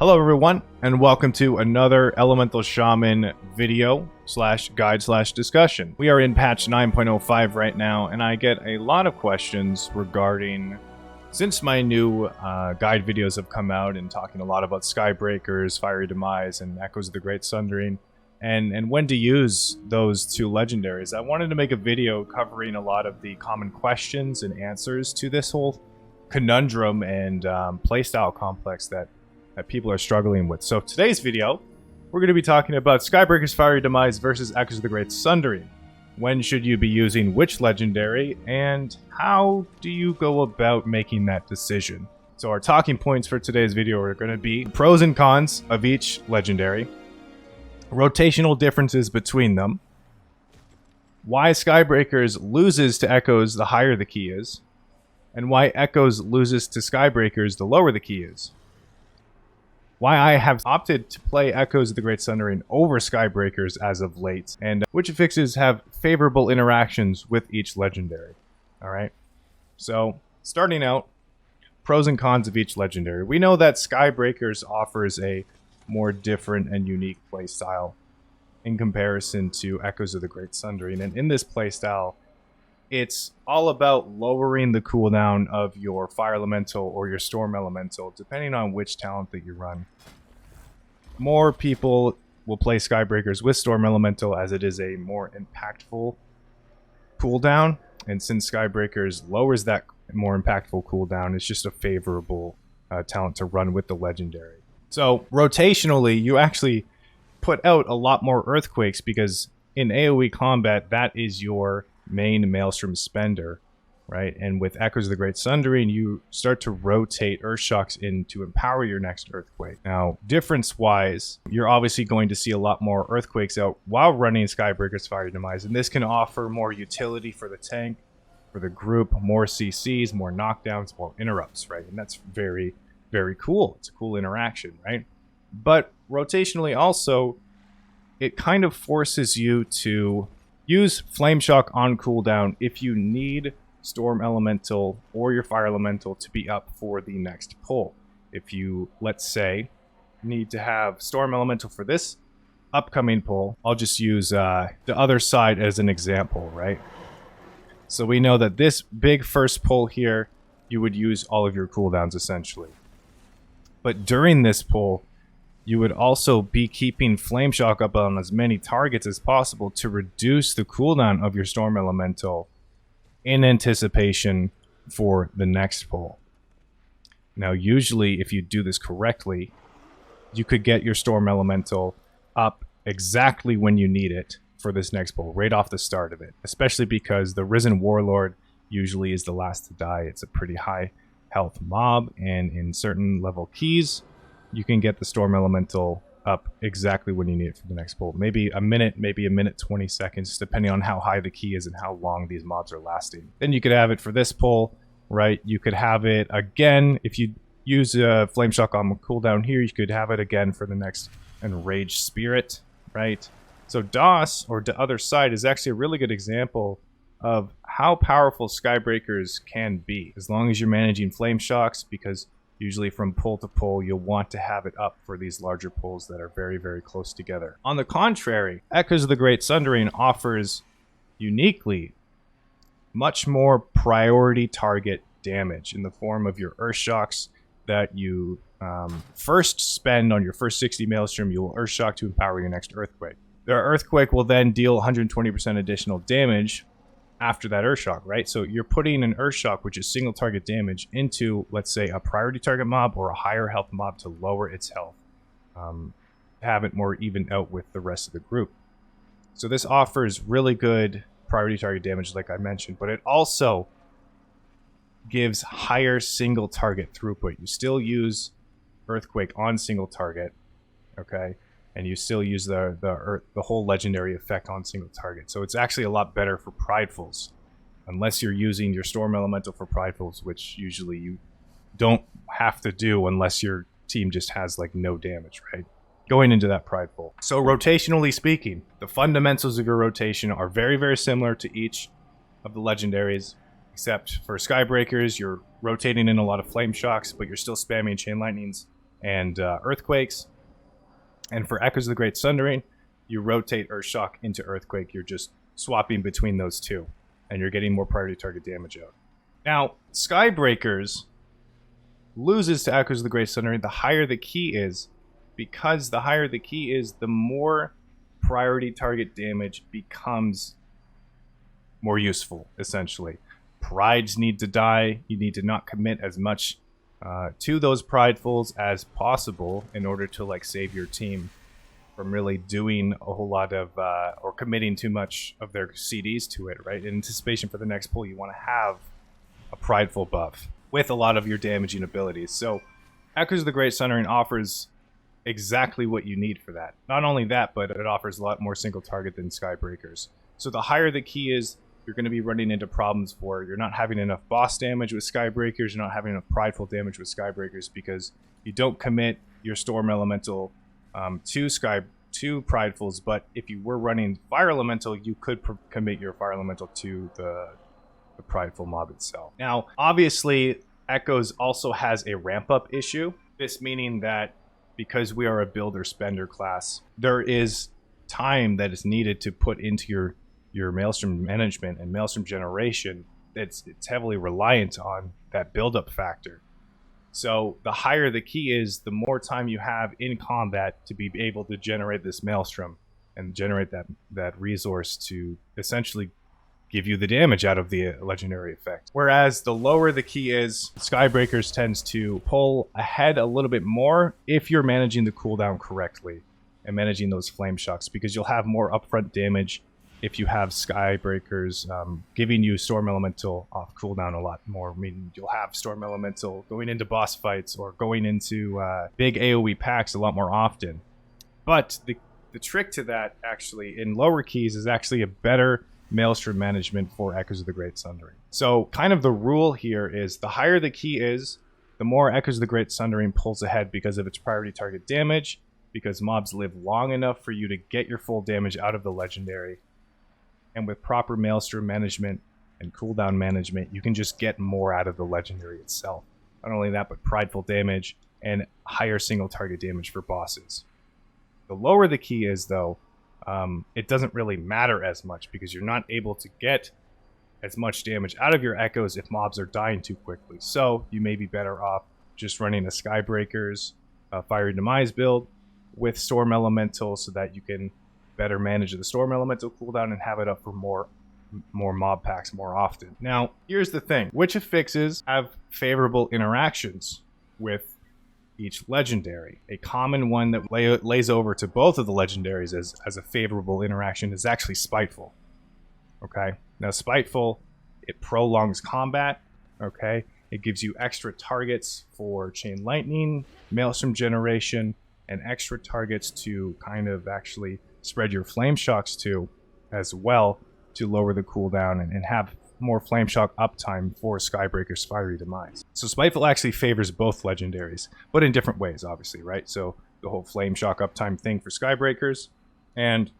Hello everyone, and welcome to another Elemental Shaman video slash guide slash discussion. We are in patch 9.05 right now, and I get a lot of questions regarding, since my new guide videos have come out and talking a lot about Skybreakers, Fiery Demise, and Echoes of the Great Sundering, and when to use those two legendaries. I wanted to make a video covering a lot of the common questions and answers to this whole conundrum and playstyle complex that people are struggling with. So today's video, we're going to be talking about Skybreakers, Fiery Demise versus Echoes of the Great Sundering. When should you be using which legendary, and how do you go about making that decision? So our talking points for today's video are going to be pros and cons of each legendary, rotational differences between them, why Skybreakers loses to Echoes the higher the key is, and why Echoes loses to Skybreakers the lower the key is. Why I have opted to play Echoes of the Great Sundering over Skybreakers as of late, and which affixes have favorable interactions with each legendary. Alright, so starting out, pros and cons of each legendary. We know that Skybreakers offers a more different and unique playstyle in comparison to Echoes of the Great Sundering, and in this playstyle, it's all about lowering the cooldown of your Fire Elemental or your Storm Elemental, depending on which talent that you run. More people will play Skybreakers with Storm Elemental as it is a more impactful cooldown, and since Skybreakers lowers that more impactful cooldown, it's just a favorable talent to run with the legendary. So rotationally, you actually put out a lot more Earthquakes because in AoE combat, that is your main Maelstrom spender, right? And with Echoes of the Great Sundering, you start to rotate Earthshocks in to empower your next Earthquake. Now, difference-wise, you're obviously going to see a lot more Earthquakes out while running Skybreakers, Fiery Demise, and this can offer more utility for the tank, for the group, more CCs, more knockdowns, more interrupts, right? And that's very, very cool. It's a cool interaction, right? But rotationally also, it kind of forces you to use Flame Shock on cooldown if you need Storm Elemental or your Fire Elemental to be up for the next pull. If you, let's say, need to have Storm Elemental for this upcoming pull, I'll just use the other side as an example, right? So we know that this big first pull here, you would use all of your cooldowns essentially. But during this pull, you would also be keeping Flame Shock up on as many targets as possible to reduce the cooldown of your Storm Elemental in anticipation for the next pull. Now, usually, if you do this correctly, you could get your Storm Elemental up exactly when you need it for this next pull, right off the start of it. Especially because the Risen Warlord usually is the last to die. It's a pretty high health mob, and in certain level keys, you can get the Storm Elemental up exactly when you need it for the next pull. Maybe a minute 20 seconds, depending on how high the key is and how long these mobs are lasting. Then you could have it for this pull, right? You could have it again, if you use a Flame Shock on cooldown here, you could have it again for the next Enraged Spirit, right? So DOS, or the other side, is actually a really good example of how powerful Skybreakers can be, as long as you're managing Flame Shocks, because usually from pull to pull, you'll want to have it up for these larger pulls that are very, very close together. On the contrary, Echoes of the Great Sundering offers uniquely much more priority target damage in the form of your Earthshocks that you first spend on your first 60 Maelstrom. You will Earthshock to empower your next Earthquake. The Earthquake will then deal 120% additional damage after that Earthshock, right? So you're putting an Earthshock, which is single target damage, into, let's say, a priority target mob or a higher health mob to lower its health. Have it more even out with the rest of the group. So this offers really good priority target damage, like I mentioned, but it also gives higher single target throughput. You still use Earthquake on single target, okay? And you still use the whole legendary effect on single target. So it's actually a lot better for Pridefuls. Unless you're using your Storm Elemental for Pridefuls, which usually you don't have to do unless your team just has like no damage, right? Going into that Prideful. So rotationally speaking, the fundamentals of your rotation are very, very similar to each of the legendaries. Except for Skybreakers, you're rotating in a lot of Flame Shocks, but you're still spamming Chain Lightnings and Earthquakes. And for Echoes of the Great Sundering, you rotate Earthshock into Earthquake. You're just swapping between those two, and you're getting more priority target damage out. Now, Skybreakers loses to Echoes of the Great Sundering the higher the key is, because the higher the key is, the more priority target damage becomes more useful, essentially. Prides need to die. You need to not commit as much to those pridefuls as possible in order to like save your team from really doing a whole lot of or committing too much of their CDs to it, right? In anticipation for the next pull, you want to have a prideful buff with a lot of your damaging abilities. So Echoes of the Great Sundering offers exactly what you need for that. Not only that, but it offers a lot more single target than Skybreakers. So the higher the key is, you're going to be running into problems for you're not having enough boss damage with Skybreakers, you're not having enough prideful damage with Skybreakers because you don't commit your Storm Elemental to pridefuls, but if you were running Fire Elemental, you could commit your Fire Elemental to the prideful mob itself. Now, obviously, Echoes also has a ramp-up issue. This meaning that because we are a builder spender class, there is time that is needed to put into your Maelstrom management and Maelstrom generation. It's heavily reliant on that build-up factor. So the higher the key is, the more time you have in combat to be able to generate this Maelstrom and generate that resource to essentially give you the damage out of the legendary effect. Whereas the lower the key is, Skybreakers tends to pull ahead a little bit more if you're managing the cooldown correctly and managing those flame shocks, because you'll have more upfront damage if you have Skybreakers giving you Storm Elemental off cooldown a lot more, meaning you'll have Storm Elemental going into boss fights or going into big AoE packs a lot more often. But the trick to that, actually, in lower keys is actually a better Maelstrom management for Echoes of the Great Sundering. So kind of the rule here is the higher the key is, the more Echoes of the Great Sundering pulls ahead because of its priority target damage, because mobs live long enough for you to get your full damage out of the legendary. And with proper Maelstrom management and cooldown management, you can just get more out of the legendary itself. Not only that, but prideful damage and higher single target damage for bosses. The lower the key is, though, it doesn't really matter as much because you're not able to get as much damage out of your Echoes if mobs are dying too quickly. So you may be better off just running a Skybreakers Fiery Demise build with Storm Elemental so that you can better manage the Storm Elemental cooldown and have it up for more mob packs more often. Now, here's the thing. Which affixes have favorable interactions with each legendary? A common one that lays over to both of the legendaries as a favorable interaction is actually Spiteful. Okay? Now, Spiteful, it prolongs combat. Okay? It gives you extra targets for Chain Lightning, Maelstrom generation, and extra targets to kind of actually spread your flame shocks to as well, to lower the cooldown and have more flame shock uptime for Skybreaker's Fiery Demise. So Spiteful actually favors both legendaries, but in different ways, obviously, right? So the whole flame shock uptime thing for Skybreakers, and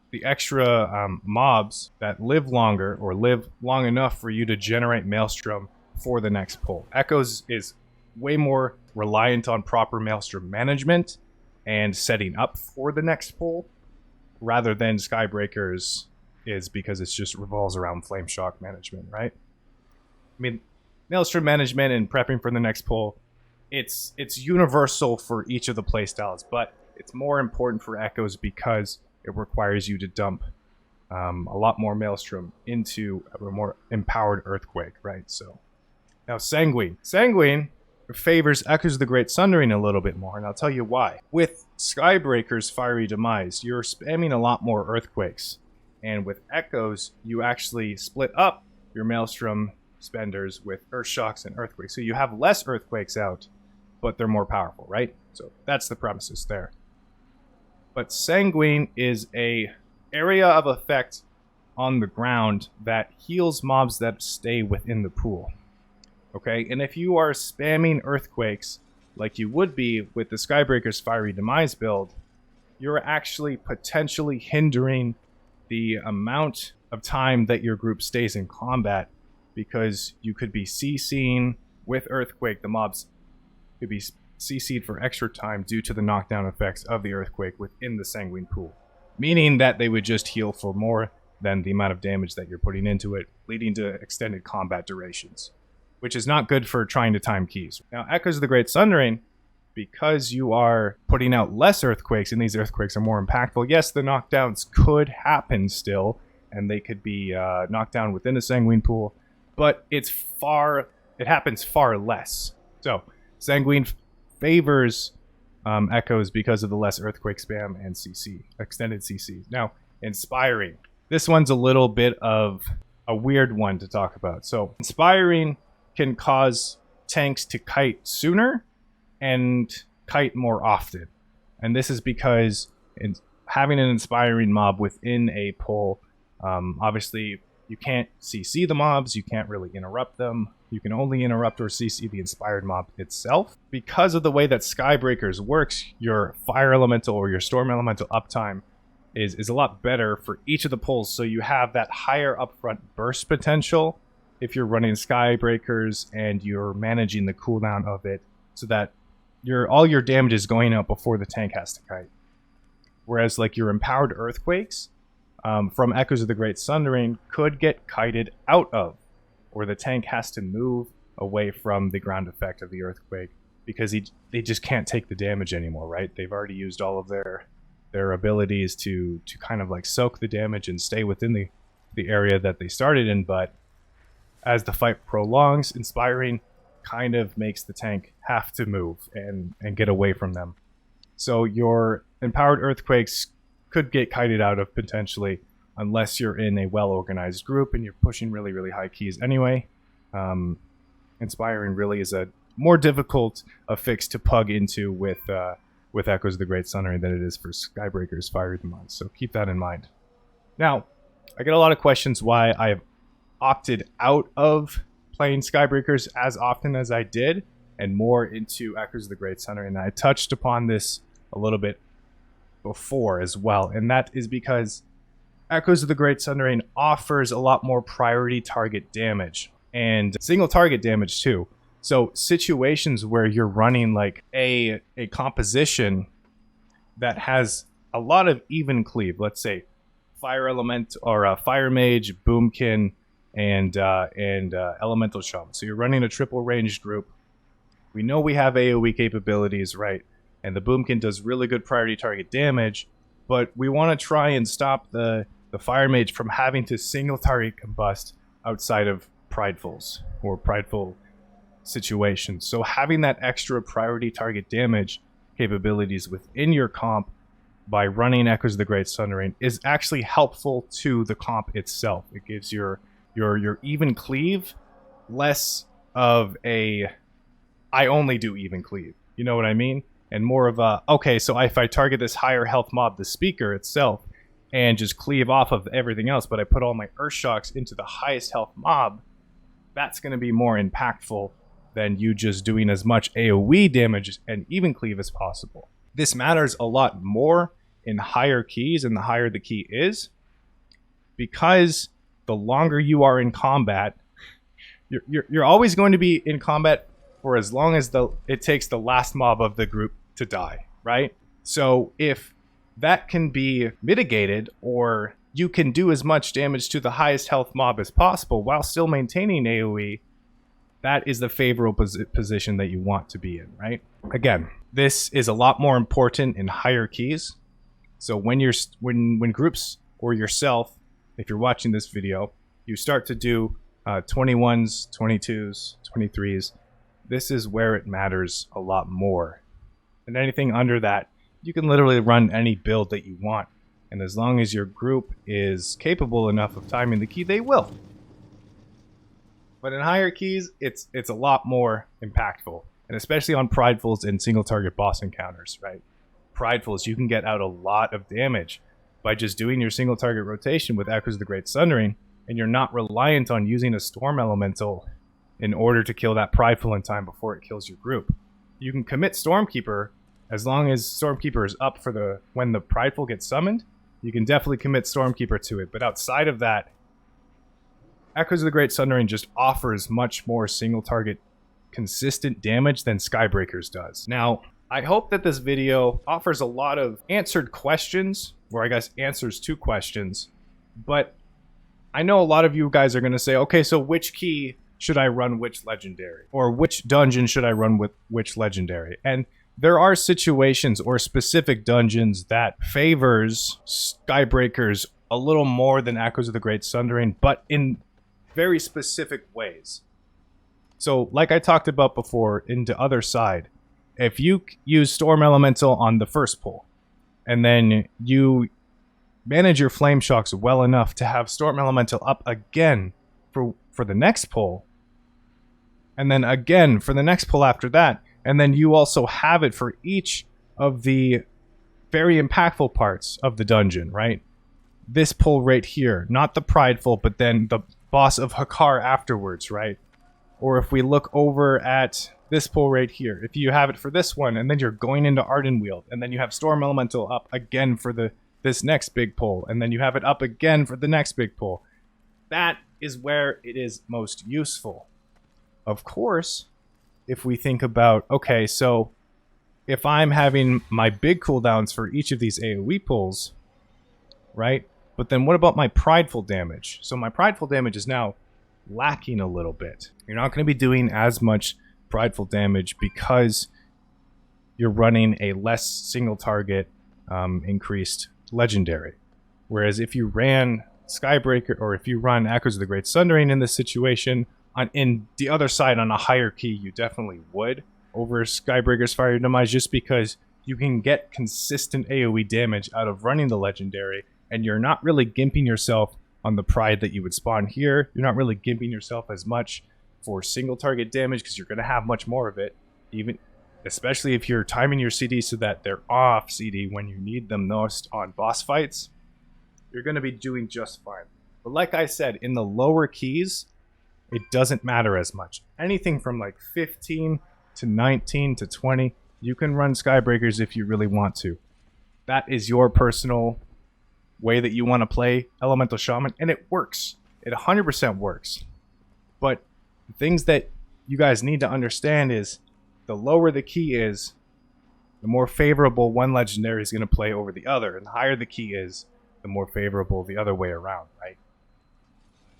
the extra mobs that live longer or live long enough for you to generate Maelstrom for the next pull. Echoes is way more reliant on proper Maelstrom management and setting up for the next pull, rather than Skybreakers is, because it just revolves around flame shock management, right? I mean, Maelstrom management and prepping for the next pull, it's universal for each of the playstyles, but it's more important for Echoes because it requires you to dump a lot more Maelstrom into a more empowered Earthquake, right? So now Sanguine favors Echoes of the Great Sundering a little bit more, and I'll tell you why. With Skybreaker's Fiery Demise, you're spamming a lot more Earthquakes, and with Echoes, you actually split up your Maelstrom spenders with Earthshocks and Earthquakes, so you have less Earthquakes out, but they're more powerful, right? So that's the premises there. But Sanguine is a area of effect on the ground that heals mobs that stay within the pool. Okay, and if you are spamming Earthquakes like you would be with the Skybreaker's Fiery Demise build, you're actually potentially hindering the amount of time that your group stays in combat, because you could be CCing with Earthquake. The mobs could be CC'd for extra time due to the knockdown effects of the earthquake within the sanguine pool, meaning that they would just heal for more than the amount of damage that you're putting into it, leading to extended combat durations, which is not good for trying to time keys. Now, Echoes of the Great Sundering, because you are putting out less earthquakes and these earthquakes are more impactful, yes, the knockdowns could happen still, and they could be knocked down within the sanguine pool, but it happens far less. So sanguine favors Echoes because of the less earthquake spam and CC, extended CC. Now, Inspiring. This one's a little bit of a weird one to talk about. So Inspiring can cause tanks to kite sooner and kite more often. And this is because having an Inspiring mob within a pull, obviously you can't CC the mobs, you can't really interrupt them. You can only interrupt or CC the inspired mob itself. Because of the way that Skybreakers works, your fire elemental or your storm elemental uptime is a lot better for each of the pulls, so you have that higher upfront burst potential if you're running Skybreakers and you're managing the cooldown of it, so that all your damage is going out before the tank has to kite. Whereas like your empowered earthquakes from Echoes of the Great Sundering could get kited out of, or the tank has to move away from the ground effect of the earthquake because they just can't take the damage anymore, right? They've already used all of their abilities to kind of like soak the damage and stay within the area that they started in, but as the fight prolongs, Inspiring kind of makes the tank have to move and get away from them. So your empowered earthquakes could get kited out of potentially, unless you're in a well-organized group and you're pushing really, really high keys anyway. Inspiring really is a more difficult a fix to pug into with Echoes of the Great Sundering than it is for Skybreakers Fiery Demise, so keep that in mind. Now, I get a lot of questions why I've opted out of playing Skybreakers as often as I did, and more into Echoes of the Great Sundering. And I touched upon this a little bit before as well, and that is because Echoes of the Great Sundering offers a lot more priority target damage and single target damage too. So situations where you're running like a composition that has a lot of even cleave, let's say Fire Element or a Fire Mage, Boomkin, and Elemental Shaman. So you're running a triple ranged group. We know we have AoE capabilities, right? And the Boomkin does really good priority target damage, but we want to try and stop the Fire Mage from having to single target combust outside of Pridefuls or Prideful situations. So having that extra priority target damage capabilities within your comp by running Echoes of the Great Sundering is actually helpful to the comp itself. It gives your even cleave less of a I only do even cleave. You know what I mean? And more of a, okay, so if I target this higher health mob, the speaker itself, and just cleave off of everything else, but I put all my Earth Shocks into the highest health mob, that's going to be more impactful than you just doing as much AoE damage and even cleave as possible. This matters a lot more in higher keys and the higher the key is, because the longer you are in combat, you're always going to be in combat for as long as it takes the last mob of the group to die, right? So if that can be mitigated, or you can do as much damage to the highest health mob as possible while still maintaining AoE, that is the favorable position that you want to be in, right? Again, this is a lot more important in higher keys. So when groups or yourself, if you're watching this video, you start to do 21s, 22s, 23s, this is where it matters a lot more. And anything under that, you can literally run any build that you want. And as long as your group is capable enough of timing the key, they will. But in higher keys, it's a lot more impactful. And especially on Pridefuls and single target boss encounters, right? Pridefuls, you can get out a lot of damage by just doing your single target rotation with Echoes of the Great Sundering, and you're not reliant on using a Storm Elemental in order to kill that Prideful in time before it kills your group. You can commit Stormkeeper as long as Stormkeeper is up for when the Prideful gets summoned. You can definitely commit Stormkeeper to it, but outside of that, Echoes of the Great Sundering just offers much more single target consistent damage than Skybreakers does. Now, I hope that this video offers a lot of answered questions, or I guess answers to questions, but I know a lot of you guys are going to say, okay, so which key should I run which legendary? Or which dungeon should I run with which legendary? And there are situations or specific dungeons that favors Skybreakers a little more than Echoes of the Great Sundering, but in very specific ways. So, like I talked about before, in the other side, if you use Storm Elemental on the first pull, and then you manage your Flame Shocks well enough to have Storm Elemental up again for the next pull, and then again for the next pull after that, and then you also have it for each of the very impactful parts of the dungeon, right? This pull right here, not the Prideful, but then the boss of Hakar afterwards, right? Or if we look over at this pull right here, if you have it for this one, and then you're going into Ardenweald, and then you have Storm Elemental up again for this next big pull, and then you have it up again for the next big pull. That is where it is most useful. Of course, if we think about, okay, so if I'm having my big cooldowns for each of these AoE pulls, right? But then what about my Prideful damage? So my Prideful damage is now lacking a little bit. You're not going to be doing as much Prideful damage because you're running a less single target increased legendary. Whereas if you ran Skybreaker, or if you run Echoes of the Great Sundering in this situation, in the other side on a higher key, you definitely would over Skybreaker's Fire Demise, just because you can get consistent AoE damage out of running the legendary, and you're not really gimping yourself on the Pride that you would spawn here. You're not really gimping yourself as much for single target damage because you're going to have much more of it, even especially if you're timing your CD so that they're off CD when you need them most on boss fights. You're going to be doing just fine. But like I said, in the lower keys, it doesn't matter as much. Anything from like 15 to 19 to 20, you can run Skybreakers if you really want to. That is your personal way that you want to play Elemental Shaman, and it works. It 100% works. But the things that you guys need to understand is the lower the key is, the more favorable one legendary is going to play over the other, and the higher the key is, the more favorable the other way around, right?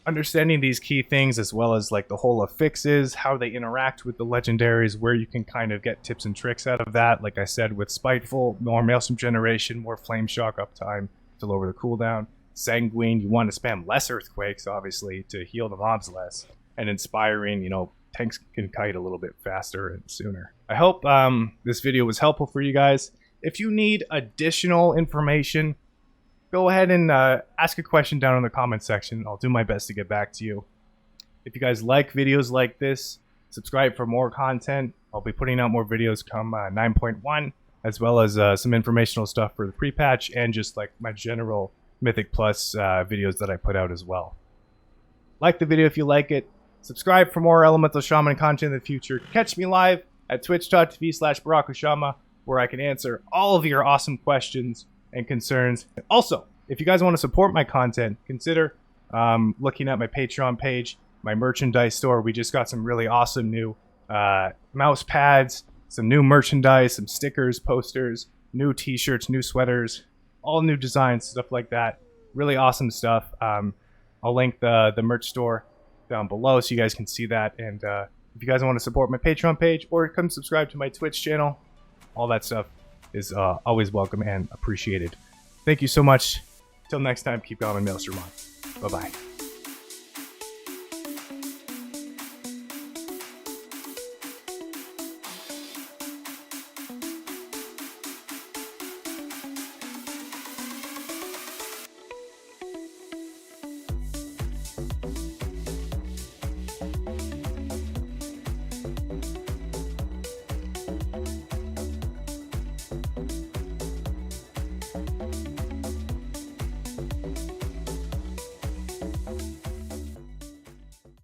Understanding these key things, as well as like the whole affixes, how they interact with the legendaries, where you can kind of get tips and tricks out of that. Like I said, with Spiteful, more Maelstrom generation, more Flame Shock uptime to lower the cooldown. Sanguine, you want to spam less Earthquakes, obviously, to heal the mobs less. And Inspiring, you know, tanks can kite a little bit faster and sooner. I hope this video was helpful for you guys. If you need additional information, go ahead and ask a question down in the comment section. I'll do my best to get back to you. If you guys like videos like this, subscribe for more content. I'll be putting out more videos come 9.1, as well as some informational stuff for the pre-patch and just like my general Mythic Plus videos that I put out as well. Like the video if you like it. Subscribe for more Elemental Shaman content in the future. Catch me live at twitch.tv/Barokoshama, where I can answer all of your awesome questions and concerns. Also, if you guys want to support my content, consider looking at my Patreon page, my merchandise store. We just got some really awesome new mouse pads, some new merchandise, some stickers, posters, new t-shirts, new sweaters, all new designs, stuff like that. Really awesome stuff. I'll link the merch store down below so you guys can see that. And if you guys want to support my Patreon page or come subscribe to my Twitch channel, all that stuff is always welcome and appreciated. Thank you so much. Till next time, keep going, Maelstrom on. Bye-bye.